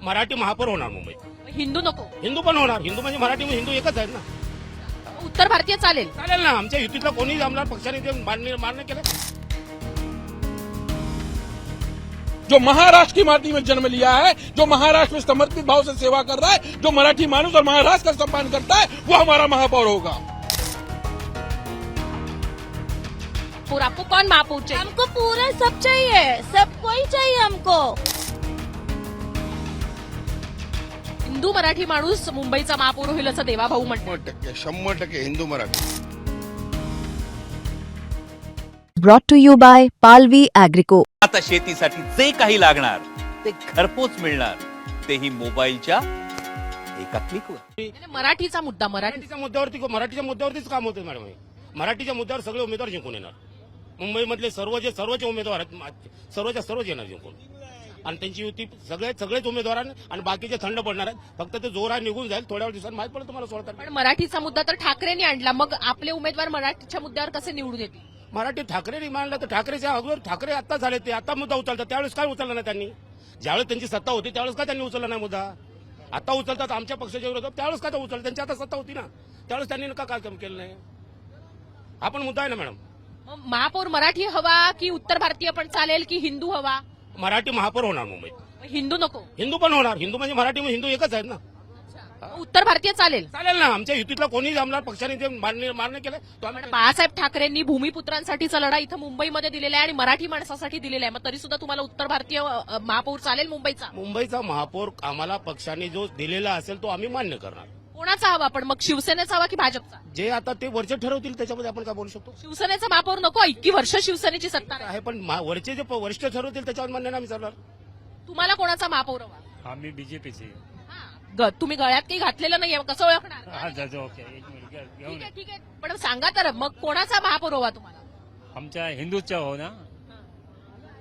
मराठी महापौर होणार मुंबईत. हिंदू नको, हिंदू पण होणार. हिंदू म्हणजे मराठी म्हणजे हिंदू एकच आहेत ना. उत्तर भारतीय चालेल. चालेल ना. आमच्या युतीतला कोणी आमदार पक्षाने ते मान्य केलं. जो महाराष्ट्र की माटी में जन्म लिया है, जो महाराष्ट्र में समर्पित भाव से सेवा कर रहा है, जो मराठी मानुस और महाराष्ट्र का सम्मान करता है, वो हमारा महापौर होगा. और आपको कौन महापौर चाहिए? हमको पूरा सब चाहिए, सब कोई चाहिए हमको. हिंदू मराठी माणूस मुंबईचा महापौर होईल असं देवाभाऊ म्हणतात. 100% Hindu Marathi. Brought to you by Palvi Agrico. आता शेतीसाठी जे काही लागणार ते घरपोच मिळणार, तेही मोबाईलच्या एका क्लिकवर. मराठीचा मुद्दा, मराठीच्या मुद्द्यावरतीच काम होतं मॅडम. मराठीच्या मुद्द्यावर सगळे उमेदवार जिंकून येणार. मुंबईमधले सर्वचे उमेदवार आहेत, सर्वच येणार जिंकून. आणि त्यांची युती सगळेच उमेदवार आणि बाकीचे थंड पडणार आहेत. फक्त ते जोरात निघून जाईल. थोड्या दिवसांनी माहित पडेल तुम्हाला 16 तारखेला. पण मराठीचा मुद्दा तर ठाकरेंनी आणला, मग आपले उमेदवार मराठीच्या मुद्द्यावर कसे निवडून येतील? मराठी ठाकरेंनी मांडला तर ठाकरेच्या अगोदर ठाकरे आता झाले, ते आता मुद्दा उचलतात. त्यावेळेस काय उचलला नाही त्यांनी? ज्यावेळेस त्यांची सत्ता होती त्यावेळेस काय त्यांनी उचलला नाही मुद्दा? आता उचलतात आमच्या पक्षाच्या विरोधात. त्यावेळेस काय उचललं? त्यांची आता सत्ता होती ना, त्यावेळेस त्यांनी का काय काम केलं नाही? हा पण मुद्दा आहे ना मॅडम. मग महापौर मराठी हवा की उत्तर भारतीय पण चालेल की हिंदू हवा? मराठी महापौर होणार मुंबईत. हिंदू नको, हिंदू पण होणार. हिंदू म्हणजे मराठी म्हणजे हिंदू एकच आहेत ना. उत्तर भारतीय चालेल. चालेल ना. आमच्या युतीतला कोणी आमदार पक्षाने ते मान्य केलं. तो आम्ही बाळासाहेब ठाकरेंनी भूमिपुत्रांसाठीचा लढा इथं मुंबईमध्ये दिलेला आहे आणि मराठी माणसासाठी दिलेला आहे. मग तरी सुद्धा तुम्हाला उत्तर भारतीय महापौर चालेल मुंबईचा महापौर आम्हाला पक्षाने जो दिलेला असेल तो आम्ही मान्य करणार. कोणाचा हवा? पण मग शिवसेनेचा हवा की भाजपचा? जे आता ते वरचे ठरवतील त्याच्यामध्ये आपण काय बोलू शकतो. शिवसेनेचा महापौर नको, इतकी वर्ष शिवसेनेची सत्ता आहे. आहे पण वरचे जे वरिष्ठ ठरवतील त्याच्यावर मान्य नाही चालणार. तुम्हाला कोणाचा महापौर हवा? आम्ही बीजेपीचे. तुम्ही गळ्यात काही घातलेलं नाहीये, कसं ओळखणार? ओके, एक मिनिट ठीक आहे. पण सांगा तर मग कोणाचा महापौर हवा तुम्हाला? आमच्या हिंदूच्या हो ना,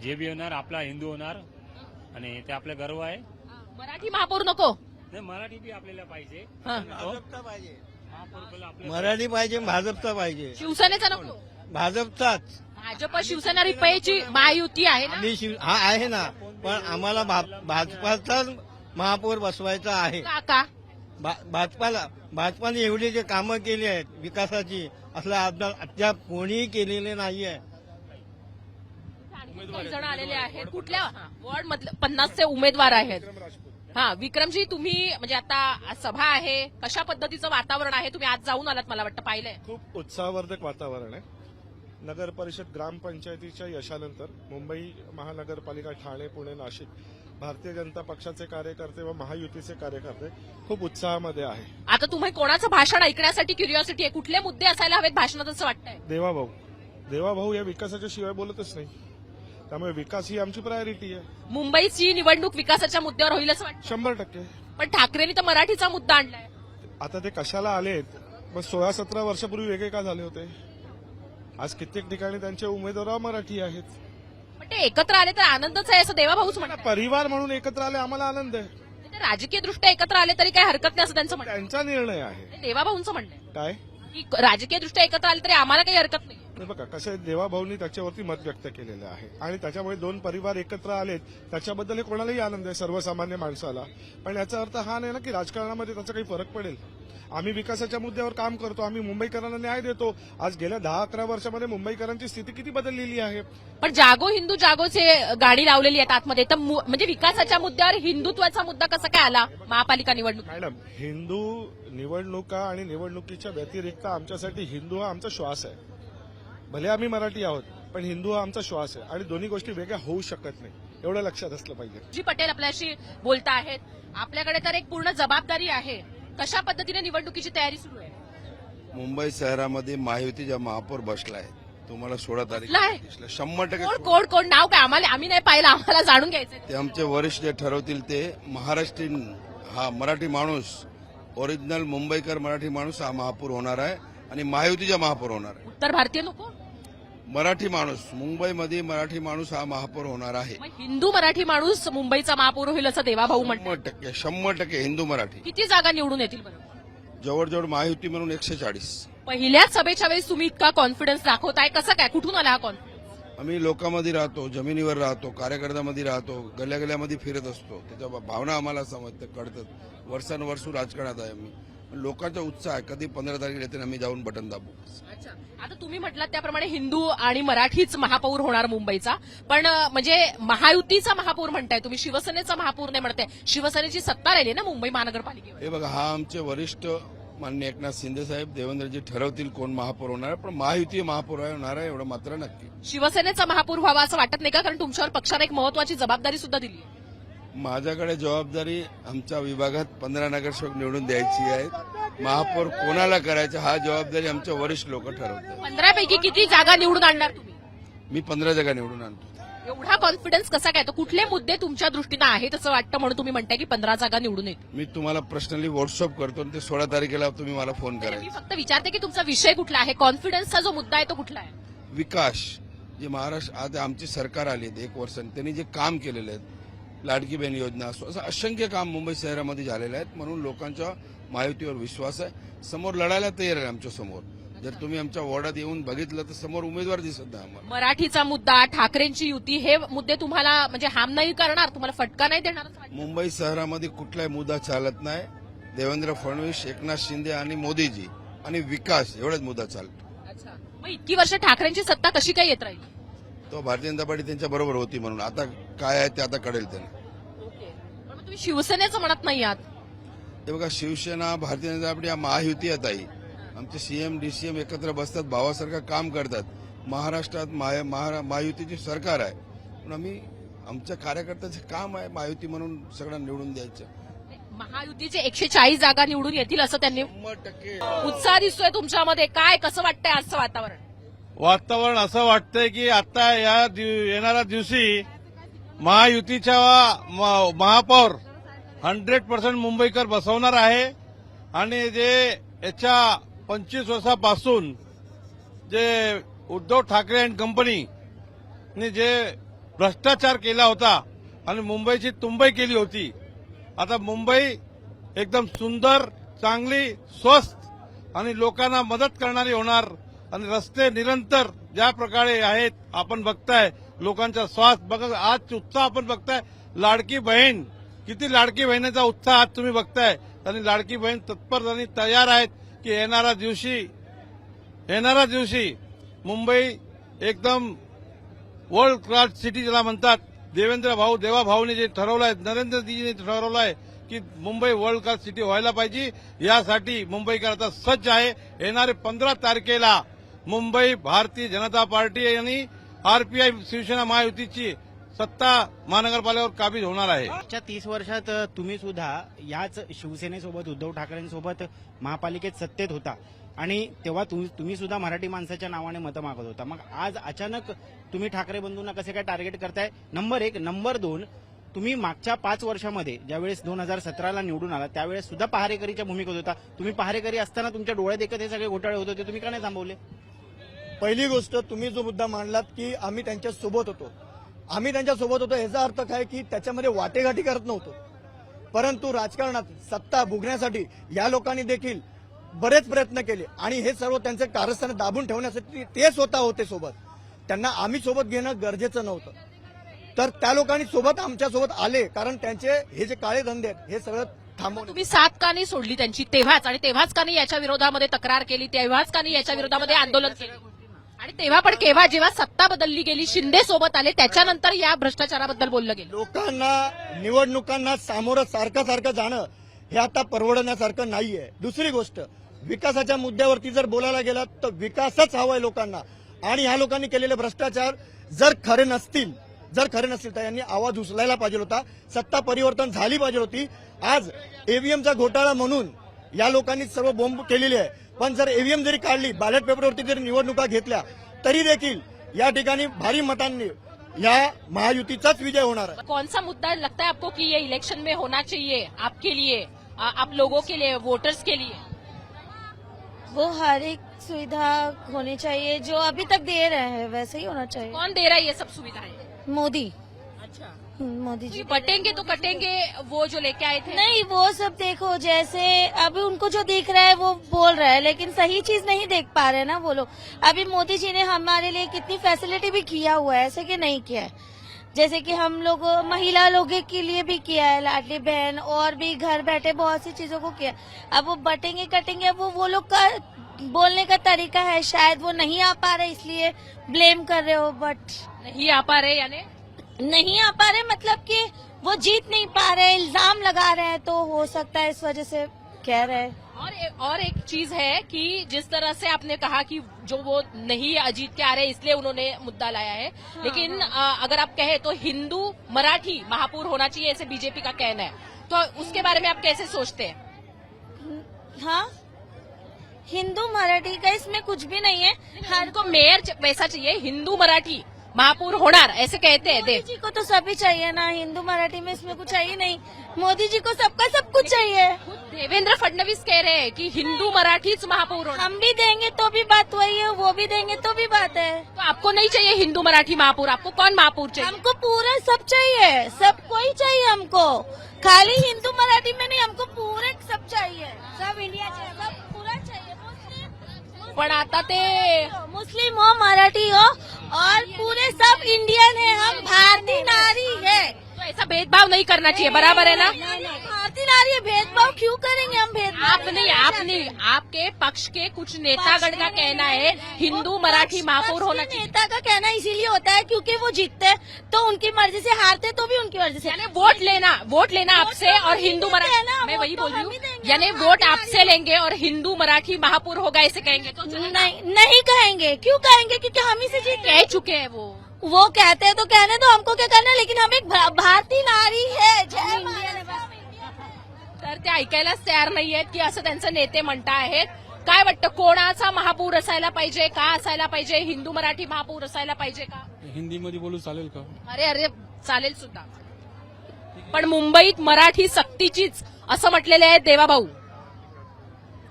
जे बी होणार आपला हिंदू होणार आणि ते आपला गर्व आहे. मराठी महापौर नको? नाही, मराठी बी आपल्याला पाहिजे. मराठी पाहिजे, भाजपचा पाहिजे. शिवसेनेचा नको? भाजपचाच. भाजप शिवसेना रिपयेची महायुती आहे ना? हा आहे ना, पण आम्हाला भाजपाचाच महापौर बसवायचा आहे. का? भाजपाने एवढी जे कामं केली आहेत विकासाची, असलं अद्याप कोणीही केलेले नाहीये. जण आलेले आहेत. कुठल्या वॉर्ड मधले 50चे उमेदवार आहेत. विक्रमजी, तुम्ही म्हणजे आता सभा आहे, कशा पद्धतीचं वातावरण आहे? तुम्ही आज जाऊन आलात मला वाटतं, पाहिलंय. खूप उत्साहवर्धक वातावरण आहे. नगर परिषद ग्रामपंचायतीच्या यशानंतर मुंबई महानगरपालिका, ठाणे, पुणे, नाशिक भारतीय जनता पक्षाचे कार्यकर्ते व महायुतीचे कार्यकर्ते खूप उत्साहामध्ये आहे. आता तुम्ही कोणाचं भाषण ऐकण्यासाठी क्युरिओसिटी आहे? कुठले मुद्दे असायला हवेत भाषणात असं वाटतंय? देवाभाऊ या विकासाच्या शिवाय बोलतच नाही. त्यामुळे विकास ही आमची प्रायोरिटी आहे. मुंबईची निवडणूक विकासाच्या मुद्द्यावर होईल असं वाटतं? 100%. पण ठाकरेंनी तर मराठीचा मुद्दा आणलाय. आता ते कशाला आलेत? मग 16-17 वर्षापूर्वी वेगळे का झाले होते? आज कित्येक ठिकाणी त्यांचे उमेदवार मराठी आहेत. पण ते एकत्र आले तर आनंदच आहे असं देवाभाऊच म्हणतात. परिवार म्हणून एकत्र आले आम्हाला आनंद आहे. ते राजकीय दृष्ट्या एकत्र आले तरी काही हरकत नाही असं त्यांचं म्हणणं आहे. त्यांचा निर्णय आहे. देवाभाऊंचं म्हणणं आहे काय की राजकीय दृष्ट्या एकत्र आले तरी आम्हाला काही हरकत नाही. बघा कसं देवाभाऊंनी त्याच्यावरती मत व्यक्त केलेलं आहे आणि त्याच्यामुळे दोन परिवार एकत्र आलेत त्याच्याबद्दल कोणालाही आनंद आहे, सर्वसामान्य माणसाला. पण याचा अर्थ हा नाही ना की राजकारणामध्ये त्याचा काही फरक पडेल. आम्ही विकासाच्या मुद्द्यावर काम करतो, आम्ही मुंबईकरांना न्याय देतो. आज गेल्या 10-11 वर्षामध्ये मुंबईकरांची स्थिती किती बदललेली आहे. पण जागो हिंदू जागोचे गाणी लावलेली आहेत आतमध्ये, तर म्हणजे विकासाच्या मुद्द्यावर हिंदुत्वाचा मुद्दा कसा काय आला महापालिका निवडणूक? मॅडम, हिंदू निवडणुका आणि निवडणुकीच्या व्यतिरिक्त आमच्यासाठी हिंदू हा आमचा श्वास आहे. भले आम्ही मराठी आहोत पण हिंदू हा आमचा श्वास आहे आणि दोन्ही गोष्टी वेगळ्या होऊ शकत नाही, एवढं लक्षात असलं पाहिजे. जी पटेल आपल्याशी बोलता आहेत. आपल्याकडे तर एक पूर्ण जबाबदारी आहे. कशा पद्धतीने निवडणुकीची तयारी सुरू आहे? मुंबई शहरामध्ये महायुतीचा महापौर बसलाय. तुम्हाला 16 तारीख बसलाय? 100% कोण नाव काय? आम्ही नाही पाहिलं, आम्हाला जाणून घ्यायचंय. ते आमचे वरिष्ठ जे ठरवतील ते. महाराष्ट्रीयन हा मराठी माणूस, ओरिजिनल मुंबईकर मराठी माणूस हा महापौर होणार आहे आणि महायुतीचा महापौर होणार आहे. उत्तर भारतीय नको? मराठी माणूस, मुंबईमध्ये मराठी माणूस हा महापौर होणार आहे. हिंदू मराठी माणूस मुंबईचा महापौर होईल असं देवाभाऊ म्हणतात. 100% हिंदू मराठी. किती जागा निवडून येतील बरं? जवळजवळ महायुती म्हणून 140. पहिल्याच सभेच्या वेळेस तुम्ही इतका कॉन्फिडन्स दाखवताय, कसं काय? कुठून आला हा कॉन्फिडन्स? आम्ही लोकांमध्ये राहतो, जमिनीवर राहतो, कार्यकर्त्यामध्ये राहतो, गल्ल्या गल्ल्यामध्ये फिरत असतो. त्याच्या भावना आम्हाला समजतात, कळतात. वर्षानुवर्ष राजकारणात आहे आम्ही. लोकांचा उत्साह आहे, कधी 15 तारखेला येते आम्ही जाऊन बटन दाबू. अच्छा, आता तुम्ही म्हटलात त्याप्रमाणे हिंदू आणि मराठीच महापौर होणार मुंबईचा, पण म्हणजे महायुतीचा महापौर म्हणताय तुम्ही, शिवसेनेचा महापौर नाही म्हणताय. शिवसेनेची सत्ता राहिली ना मुंबई महानगरपालिकेवर. हे बघा, हा आमचे वरिष्ठ माननीय एकनाथ शिंदे साहेब, देवेंद्रजी ठरवतील कोण महापौर होणार, पण महायुती महापौर होणार आहे एवढं मात्र नक्की. शिवसेनेचा महापौर व्हावा असं वाटत नाही का, कारण तुमच्यावर पक्षाने एक महत्वाची जबाबदारी सुद्धा दिली. माझ्याकडे जबाबदारी आमच्या विभागात 15 नगरसेवक निवडून द्यायची आहे. महापौर कोणाला करायचं हा जबाबदारी आमच्या वरिष्ठ लोक ठरवतात. 15 पैकी किती जागा निवडून आणणार तुम्ही? मी 15 जागा निवडून आणतो. एवढा कॉन्फिडन्स कसा काय? तर कुठले मुद्दे तुमच्या दृष्टीनं आहेत असं वाटतं म्हणून तुम्ही म्हणताय की 15 जागा निवडून येतील? मी तुम्हाला पर्सनली व्हॉट्सअप करतो आणि ते 16 तारखेला तुम्ही मला फोन मी करायचा. फक्त विचारते की तुमचा विषय कुठला आहे, कॉन्फिडन्सचा जो मुद्दा आहे तो कुठला आहे? विकास जे महाराष्ट्र आज आमची सरकार आली आहे 1 वर्षाने, त्यांनी जे काम केलेलं आहे, लाडकी बहीण योजना असो, असं असंख्य काम मुंबई शहरामध्ये झालेलं आहे. म्हणून लोकांचा महायुतीवर विश्वास आहे. समोर लढायला तयार आहे आमच्या समोर. जर तुम्ही आमच्या वॉर्डात येऊन बघितलं तर समोर उमेदवार दिसत नाही आम्हाला. मराठीचा मुद्दा, ठाकरेंची युती, हे मुद्दे तुम्हाला म्हणजे हाम नाही करणार, तुम्हाला फटका नाही देणार असं वाटतं? मुंबई शहरामध्ये कुठलाही मुद्दा चालत नाही. देवेंद्र फडणवीस, एकनाथ शिंदे आणि मोदीजी आणि विकास एवढाच मुद्दा चालतो. अच्छा, मग इतकी वर्ष ठाकरेंची सत्ता कशी काय येत राहील? तो भारतीय जनता पार्टी त्यांच्या बरोबर होती म्हणून. आता काय आहे ते आता कळेल त्यांना. ओके, पण मग तुम्ही शिवसेनेचं म्हणत नाही आहात? हे बघा, शिवसेना, भारतीय जनता पार्टी, महायुती आहे ताई. आमचे सीएम डीसीएम एकत्र बसतात, भावासारखं काम करतात. महाराष्ट्रात महायुतीची सरकार आहे, पण आम्ही आमच्या कार्यकर्त्याचं काम आहे महायुती म्हणून सगळ्यांना निवडून द्यायचं. महायुतीचे 140 जागा निवडून येतील असं त्यांनी 100% उत्साह दिसतोय तुमच्यामध्ये. काय कसं वाटतंय आजचं वातावरण? वातावरण असं वाटतंय की आता येणाऱ्या दिवशी महायुतीच्या महापौर 100% मुंबईकर बसवणार आहे. आणि जे याच्या 25 वर्षापासून जे उद्धव ठाकरे अँड कंपनीने जे भ्रष्टाचार केला होता आणि मुंबईची तुंबई केली होती, आता मुंबई एकदम सुंदर, चांगली, स्वस्त आणि लोकांना मदत करणारी होणार. आणि रस्ते निरंतर ज्या प्रकारे आहेत आपण बघताय, लोकांचा श्वास बघा, आज उत्साह आपण बघताय. लाडकी बहीण, किती लाडकी बहिणीचा उत्साह आज तुम्ही बघताय. आणि लाडकी बहीण तत्पर आणि तयार आहेत की येणाऱ्या दिवशी मुंबई एकदम वर्ल्ड क्लास सिटी ज्याला म्हणतात, देवा भाऊने जे ठरवलं आहे, नरेंद्रजीने ठरवलं आहे की मुंबई वर्ल्ड क्लास सिटी व्हायला पाहिजे. यासाठी मुंबईकर आता सज्ज आहे. येणारे 15 तारखेला मुंबई भारतीय जनता पार्टी आणि आरपीआय शिवसेना महायुतीची सत्ता महानगरपालिकेवर काबीज होणार आहे. मागच्या 30 वर्षात तुम्ही सुद्धा याच शिवसेनेसोबत, उद्धव ठाकरेंसोबत महापालिकेत सत्तेत होता आणि तेव्हा तुम्ही सुद्धा मराठी माणसाच्या नावाने मतं मागत होता. मग आज अचानक तुम्ही ठाकरे बंधूंना कसे काय टार्गेट करताय? नंबर 1. नंबर 2, तुम्ही मागच्या 5 वर्षामध्ये ज्यावेळेस 2017ला निवडून आला त्यावेळेस सुद्धा पहारेकरीच्या भूमिकेत होता. तुम्ही पहारेकरी असताना तुमच्या डोळ्यात एकच हे सगळे घोटाळे होत होते, तुम्ही का नाही थांबवले? पहिली गोष्ट, तुम्ही जो मुद्दा मांडलात की आम्ही त्यांच्या सोबत होतो, आम्ही त्यांच्या सोबत होतो याचा अर्थ काय की त्याच्यामध्ये वाटेघाटी करत नव्हतो. परंतु राजकारणात सत्ता भोगण्यासाठी या लोकांनी देखील बरेच प्रयत्न केले आणि हे सर्व त्यांचे कारस्थान दाबून ठेवण्यासाठी ते स्वतः होते सोबत. त्यांना आम्ही सोबत घेणं गरजेचं नव्हतं. तर त्या लोकांनी सोबत आमच्यासोबत आले कारण त्यांचे हे जे काळे धंदे आहेत हे सगळं थांबवून. तुम्ही साथ का नाही सोडली त्यांची तेव्हाच? आणि तेव्हाच का नाही याच्या विरोधामध्ये तक्रार केली? तेव्हाच का नाही याच्या विरोधामध्ये आंदोलन केलं? आणि तेव्हा पण केव्हा, जेव्हा सत्ता बदलली गेली, शिंदे सोबत आले, त्याच्यानंतर या भ्रष्टाचाराबद्दल बोललं गेलं. लोकांना निवडणुकांना सामोरं सारखं जाणं हे आता परवडण्यासारखं नाहीये. दुसरी गोष्ट, विकासाच्या मुद्द्यावरती जर बोलायला गेलात तर विकासच हवाय लोकांना. आणि ह्या लोकांनी केलेले भ्रष्टाचार जर खरे नसतील तर यांनी आवाज उचलायला पाहिजे होता. सत्ता परिवर्तन झाली पाहिजे होती. आज ईव्हीएमचा घोटाळा म्हणून या लोकांनी सर्व बोंब केलेली आहे. पण जर ईव्हीएम जरी काढली, बॅलेट पेपरवरती जरी निवडणुका घेतल्या तरी देखील या ठिकाणी भारी मतांनी या महायुतीचाच विजय होणार आहे. कौन सा मुद्दा लगता है आपको कि ये इलेक्शन में होना चाहिए आपके लिए, आप लोगों के लिए, वोटर्स के लिए? वो हर एक सुविधा होनी चाहिए जो अभी तक दे रहे हैं वैसे ही होना चाहिए. कौन दे रहा है ये सब सुविधाएं? मोदी. अच्छा, मोदी जी बटेंगे तो कटेंगे वो जो लेके आए थे। नहीं, वो सब देखो, जैसे अभी उनको जो दिख रहा है वो बोल रहा है, लेकिन सही चीज नहीं देख पा रहे ना वो लोग। अभी मोदी जी ने हमारे लिए कितनी फैसिलिटी भी किया हुआ है, ऐसे कि नहीं किया है। जैसे कि हम लोग महिला लोगों के लिए भी किया है, लाडली बहन, और भी घर बैठे बहुत सी चीजों को किया। अब वो बटेंगे कटेंगे, अब वो लोग का बोलने का तरीका है, शायद वो नहीं आ पा रहे इसलिए ब्लेम कर रहे हो, बट नहीं आ पा रहे यानी नहीं आ पा रहे मतलब कि वो जीत नहीं पा रहे, इल्जाम लगा रहे हैं, तो हो सकता है इस वजह से कह रहे हैं। और एक चीज है कि जिस तरह से आपने कहा कि जो वो नहीं अजीत के आ रहे इसलिए उन्होंने मुद्दा लाया है, लेकिन अगर आप कहे तो हिंदू मराठी महापौर होना चाहिए, ऐसे बीजेपी का कहना है, तो उसके बारे में आप कैसे सोचते हैं? हाँ, हिंदू मराठी का इसमें कुछ भी नहीं है। हर को मेयर वैसा चाहिए, हिंदू मराठी महापौर होनार ऐसे कहते हैं। मोदी जी को तो सभी चाहिए ना, हिंदू मराठी में इसमें कुछ चाहिए नहीं। मोदी जी को सबका सब कुछ चाहिए। देवेंद्र फडणवीस कह रहे हैं कि हिंदू मराठीच महापौर होना। हम भी देंगे तो भी बात वही है, वो भी देंगे तो भी बात है। तो आपको नहीं चाहिए हिंदू मराठी महापौर, आपको कौन महापौर चाहिए? हमको पूरा सब चाहिए, सब कोई चाहिए हमको, खाली हिंदू मराठी में नहीं, हमको पूरे सब चाहिए, सब इंडिया चाहिए, सब पूरा चाहिए। पण आता ते मुस्लिम हो, मराठी हो, और पूरे सब इंडियन है, हम भारतीय नारी है। तो ऐसा भेदभाव नहीं करना चाहिए, बराबर है ना? भारतीय नारी है, भेदभाव क्यों करेंगे हम? भेदभाव आप नहीं, आपके पक्ष के कुछ नेतागण का कहना है हिंदू मराठी महापौर होना चाहिए। नेता का कहना इसीलिए होता है क्योंकि वो जीतते तो उनकी मर्जी से, हारते तो भी उनकी मर्जी से। यानी वोट लेना आपसे और हिंदू मराठी, मैं वही बोल रही हूँ, यानी वोट आपसे लेंगे और हिंदू मराठी महापौर होगा ऐसे कहेंगे तो नहीं कहेंगे। क्यों कहेंगे? क्योंकि हम ही से जीत कह चुके हैं वो कहते हैं तो कहने दो, हमको क्या करना है, लेकिन हम एक भारतीय नारी है। जय तर ते ऐकायलाच तयार नाहीयेत की असं त्यांचे नेते म्हणता आहेत. काय वाटतं, कोणाचा महापौर असायला पाहिजे, का असायला पाहिजे, हिंदू मराठी महापौर असायला पाहिजे का? हिंदीमध्ये बोलू चालेल का? अरे चालेल सुद्धा, पण मुंबईत मराठी सक्तीचीच असं म्हटलेले आहेत देवाभाऊ.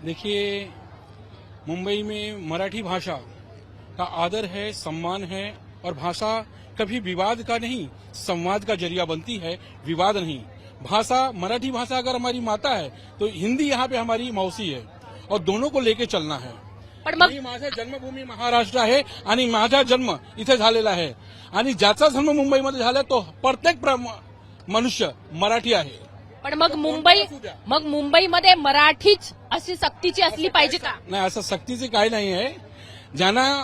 देखिए, मुंबई में मराठी भाषा का आदर है, सम्मान है, और भाषा कभी विवाद का नहीं, संवाद का जरिया बनती है, विवाद नहीं। भाषा, मराठी भाषा अगर हमारी माता है तो हिंदी यहाँ पे हमारी मौसी है, और दोनों को लेके चलना है। पण मग माझं जन्मभूमी महाराष्ट्र आहे आणि माझा जन्म इथे झालेला आहे, आणि ज्याचा जन्म मुंबईमध्ये झाला तो प्रत्येक मनुष्य मराठी आहे. पण मग मुंबईमध्ये मराठीच अशी सक्तीची असली पाहिजे का? नाही, असं सक्तीचे काही नाही आहे. ज्यांना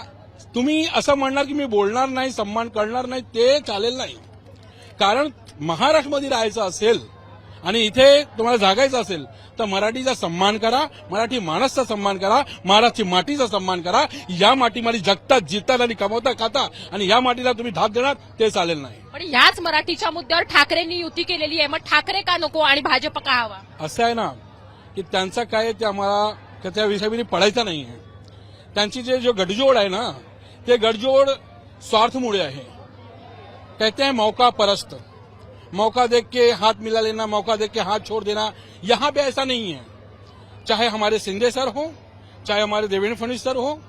तुम्ही असं म्हणणार की मी बोलणार नाही, सन्मान करणार नाही, ते चालेल नाही. कारण महाराष्ट्रामध्ये राहायचं असेल आणि इथे तुम्हाला जागायचं असेल तर मराठीचा सन्मान करा, मराठी माणसाचा सन्मान करा, महाराष्ट्राची मातीचा सन्मान करा. या मातीमध्ये जगतात, जितात आणि कमवता खाता, आणि या मातीला तुम्ही धाक देणार ते चालेल नाही. पण ह्याच मराठीच्या मुद्द्यावर ठाकरेंनी युती केलेली आहे, मग ठाकरे का नको आणि भाजप का हवा? असं आहे ना की त्यांचा काय ते आम्हाला त्या विषयामध्ये पडायचं नाही आहे. त्यांची जो गठजोड आहे ना, ते गठजोड स्वार्थमुळे आहे. कहते हैं मौका परस्त, मौका देख के हाथ मिला लेना, मौका देख के हाथ छोड़ देना. यहाँ पे ऐसा नहीं है. चाहे हमारे शिंदे सर हो, चाहे हमारे देवेंद्र फडणवीस सर हो,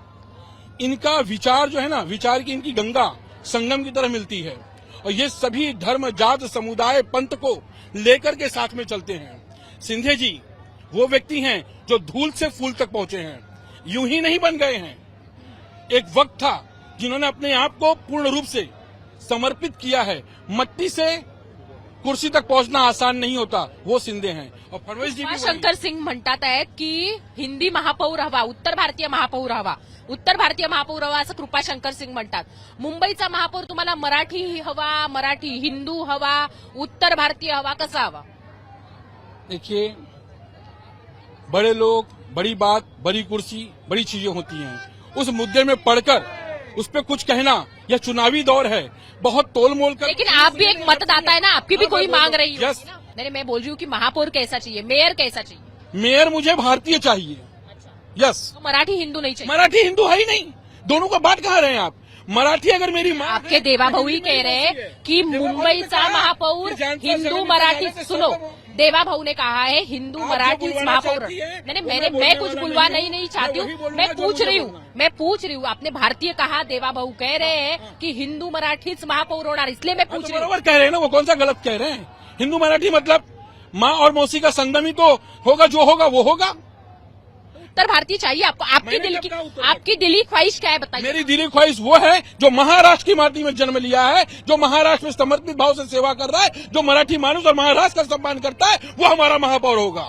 इनका विचार जो है ना, विचार की इनकी गंगा संगम की तरह मिलती है, और ये सभी धर्म, जात, समुदाय, पंथ को लेकर के साथ में चलते हैं. सिंधे जी वो व्यक्ति हैं जो धूल से फूल तक पहुंचे हैं, यूं ही नहीं बन गए हैं. एक वक्त था जिन्होंने अपने आप को पूर्ण रूप से समर्पित किया है. मट्टी से कुर्सी तक पहुंचना आसान नहीं होता, वो सिंधे हैं. और फडणवीस जी भी शंकर सिंग म्हणतात आहेत की हिंदी महापौर हवा, उत्तर भारतीय महापौर हवा, उत्तर भारतीय महापौर हवा असं कृपा शंकर सिंग म्हणतात. मुंबईचा महापौर तुम्हाला मराठी हवा, मराठी हिंदू हवा, उत्तर भारतीय हवा, कसा हवा? देखिए, बड़े लोग, बड़ी बात, बड़ी कुर्सी, बड़ी चीजें होती हैं. उस मुद्दे में पढ़कर उस पर कुछ कहना, यह चुनावी दौर है, बहुत तोल मोल कर. लेकिन आप भी एक मतदाता है ना, आपकी भी कोई मांग रही है. यस, नहीं, मैं बोल रही हूँ कि महापौर कैसा चाहिए, मेयर कैसा चाहिए? मेयर मुझे भारतीय चाहिए. यस, तो मराठी हिंदू नहीं चाहिए? मराठी हिंदू है ही नहीं. दोनों को बात कहाँ रहे हैं आप? मराठी अगर मेरी माँ, आपके देवा भाऊ ही कह रहे हैं कि मुंबईचा महापौर हिंदू मराठी. सुनो, देवा भाऊ ने कहा है हिंदू आप मराठी जो बुलवाना महापौर। चाहती है, नहीं वो मैं मैं बोलने कुछ वाला बुलवा नहीं नहीं हूँ। चाहती मैं वही हूँ, बोलूंगा मैं जो पूछ मुझे रही हूँ, बोलना है। मैं पूछ रही हूँ। आपने भारतीय कहा, देवा भाऊ कह रहे हैं कि हिंदू मराठीच महापौर होणार, इसलिए मैं पूछ तो रही हूँ। बराबर कह रहे हैं ना, वो कौन सा गलत कह रहे हैं? हिंदू मराठी मतलब माँ और मौसी का संगम ही तो होगा, जो होगा वो होगा। उत्तर भारतीय चाहिए आपको, आपकी मैंने दिल कब की कहा उत्तर आपकी दिली ख्वाहिश क्या है बताइए। मेरी दिली ख्वाहिश वो है जो महाराष्ट्र की माटी में जन्म लिया है, जो महाराष्ट्र में समर्पित भाव से सेवा कर रहा है, जो मराठी मानुस और महाराष्ट्र का सम्मान करता है, वो हमारा महापौर होगा।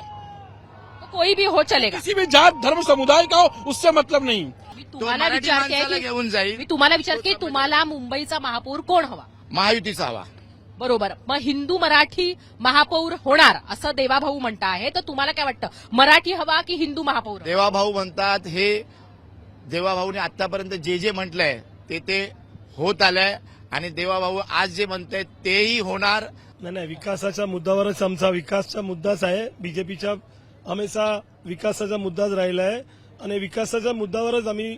तो कोई भी हो चलेगा। किसी भी जात धर्म समुदाय का हो, उससे मतलब नाही। मी तुम्हाला विचारते आहे की घेऊन जाईल मी तुम्हाला विचारते की तुम्हाला मुंबईचा महापौर कोण हवा? महायुतीचा हवा. बरोबर. मग हिंदू मराठी महापौर होणार असं देवाभाऊ म्हणत आहे, तर तुम्हाला काय वाटतं, मराठी हवा की हिंदू महापौर? देवाभाऊ म्हणतात हे देवाभाऊने आतापर्यंत जे जे म्हटलंय ते होत आलंय आणि देवाभाऊ आज जे म्हणतायत तेही होणार. नाही, विकासाच्या मुद्द्यावरच आमचा विकासचा मुद्दाच आहे. बीजेपीच्या हमेशा विकासाचा मुद्दाच राहिला आहे आणि विकासाच्या मुद्द्यावरच आम्ही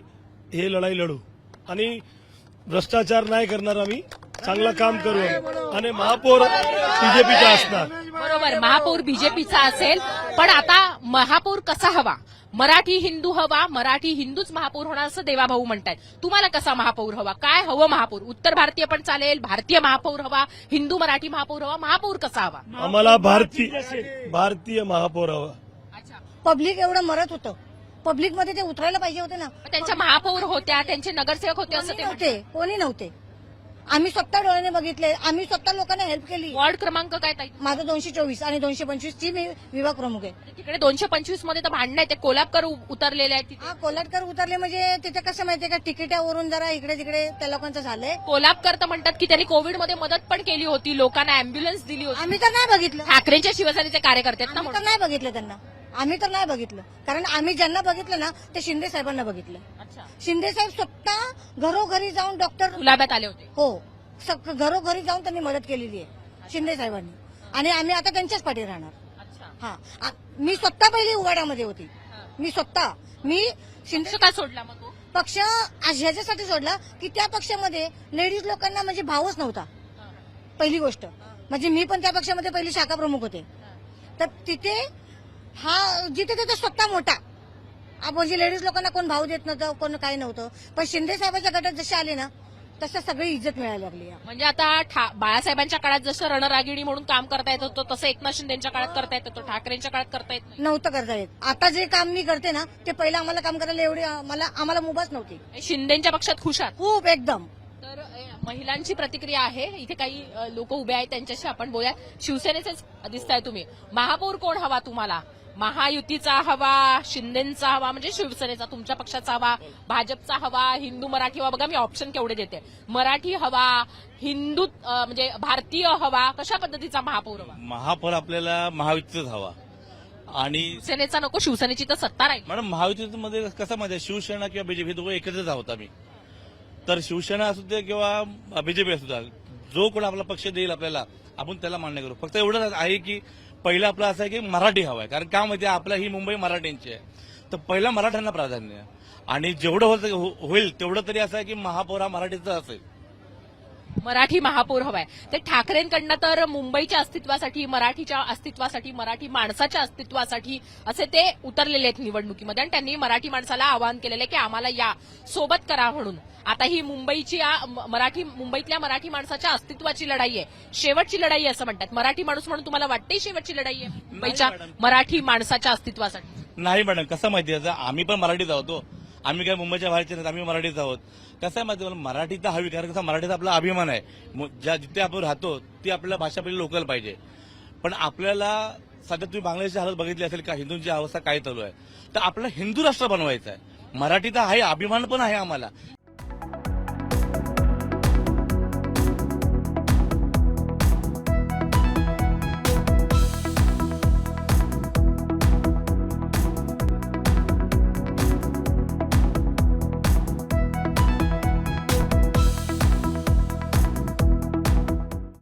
हे लढाई लढू आणि भ्रष्टाचार नाही करणार. आम्ही चांगलं काम करू आणि महापौर बीजेपीचा असणार. बरोबर, महापौर बीजेपीचा असेल, पण आता महापौर कसा हवा? मराठी हिंदू हवा, मराठी हिंदूच महापौर होणार असं देवाभाऊ म्हणतायत. तुम्हाला कसा महापौर हवा? काय हवं महापौर? उत्तर भारतीय पण चालेल, भारतीय महापौर हवा, हिंदू मराठी महापौर हवा, महापौर कसा हवा? आम्हाला भारतीय महापौर हवा. पब्लिक एवढं मरत होतं, पब्लिकमध्ये ते उतरायला पाहिजे होते ना. त्यांच्या महापौर होत्या, त्यांचे नगरसेवक होते असं ते म्हणतात. नव्हते, कोणी नव्हते. आम्ही स्वतः डोळ्याने बघितले, आम्ही स्वतः लोकांना हेल्प केली. वॉर्ड क्रमांक काय ताई? माझं 224 आणि 225 ची मी विभाग प्रमुख आहे. तिकडे 225 मध्ये तर भांडण आहे, ते कोल्हापूर उतरलेले आहेत तिथे. हा, कोल्हाटकर उतरले म्हणजे तिथे कसं माहितीये का, तिकिटावरून जरा इकडे तिकडे त्या लोकांचं झालंय. कोल्हापूर तर म्हणतात की त्यांनी कोविडमध्ये मदत पण केली होती, लोकांना अँब्युलन्स दिली होती. आम्ही तर नाही बघितलं. ठाकरेंच्या शिवसेनेचे कार्यकर्ते आहेत ना आम्ही तर म्हणून. नाही बघितलं त्यांना. आम्ही तर नाही बघितलं, कारण आम्ही ज्यांना बघितलं ना ते शिंदे साहेबांना बघितलं. अच्छा. शिंदे साहेब स्वतः घरोघरी जाऊन डॉक्टर गुलाब्यात आले होते. हो, घरोघरी जाऊन त्यांनी मदत केलेली आहे शिंदे साहेबांनी आणि आम्ही आता त्यांच्याच पाठी राहणार. अच्छा. हा, मी स्वतः पहिली उघाड्यामध्ये होती. मी शिंदे पक्ष का सोडला मग तो? पक्ष ह्याच्यासाठी सोडला की त्या पक्षामध्ये लेडीज लोकांना म्हणजे भावच नव्हता. पहिली गोष्ट म्हणजे मी पण त्या पक्षामध्ये पहिली शाखा प्रमुख होते. तर तिथे जिथे तिथे स्वतः मोठा म्हणजे लेडीज लोकांना कोण भाव देत नव्हतं, कोण काय नव्हतं. पण शिंदे साहेबांच्या गटात जसे आले ना तसं सगळी इज्जत मिळायला लागली. म्हणजे आता बाळासाहेबांच्या काळात जसं रणरागिणी म्हणून काम करता येत होतं, तसं एकनाथ शिंदेच्या काळात करता येत होतं, ठाकरेंच्या काळात करता येत नाही. नव्हतं करता येत. आता जे काम मी करते ना ते पहिलं आम्हाला काम करायला एवढी आम्हाला मुभाच नव्हती. शिंदेच्या पक्षात खुश आहात? खूप एकदम. तर महिलांची प्रतिक्रिया आहे. इथे काही लोक उभे आहेत, त्यांच्याशी आपण बोलूया. शिवसेनेचेच दिसताय तुम्ही. महापौर कोण हवा तुम्हाला? महायुतीचा हवा, शिंदेचा हवा, म्हणजे शिवसेनेचा, तुमच्या पक्षाचा हवा, भाजपचा हवा, हिंदू मराठी हवा? बघा मी ऑप्शन केवढे देते. मराठी हवा, हिंदू म्हणजे भारतीय हवा, कशा पद्धतीचा महापौर हवा? महापौर आपल्याला महायुतीचाच हवा आणि सेनेचा नको, शिवसेनेची तर सत्ता राहील. मॅडम महायुतीमध्ये कसं माहिती आहे, शिवसेना किंवा बीजेपी दोघं एकत्रच आहोत आम्ही. तर शिवसेना असू दे किंवा बीजेपी असू द्या, जो कोण आपला पक्ष देईल आपल्याला आपण त्याला मान्य करू. फक्त एवढंच आहे की पहिलं आपलं असं आहे की मराठी हवा आहे, कारण का माहिती आहे आपल्या ही मुंबई मराठ्यांची आहे, तर पहिला मराठ्यांना प्राधान्य आहे. आणि जेवढं होईल तेवढं तरी असं आहे की महापौर हा मराठीचा असेल. मराठी महापौर हवाय. ते ठाकरेंकडनं तर मुंबईच्या अस्तित्वासाठी, मराठीच्या अस्तित्वासाठी, मराठी माणसाच्या अस्तित्वासाठी असे ते उतरलेले आहेत निवडणुकीमध्ये आणि त्यांनी मराठी माणसाला आवाहन केलेलं आहे की आम्हाला या सोबत करा म्हणून. आता ही मुंबईतल्या मराठी माणसाच्या अस्तित्वाची लढाई आहे, शेवटची लढाई आहे असं म्हणतात. मराठी माणूस म्हणून तुम्हाला वाटते शेवटची लढाई आहे मुंबईच्या मराठी माणसाच्या अस्तित्वासाठी? नाही मॅडम, कसं माहिती आहे, आम्ही पण मराठीत आहोत. आम्ही काय मुंबईच्या बाहेरचे नाही, आम्ही मराठीत आहोत. कसं आहे माहिती, मराठीचा हवी, कारण कसा मराठीचा आपला अभिमान आहे. जिथे आपण राहतो ती आपल्या भाषा आपली लोकल पाहिजे. पण आपल्याला सध्या तुम्ही बांगलादेशची हालत बघितली असेल का, हिंदूंची अवस्था काय चालू आहे, तर आपल्याला हिंदू राष्ट्र बनवायचं आहे. मराठीचा आहे, अभिमान पण आहे आम्हाला.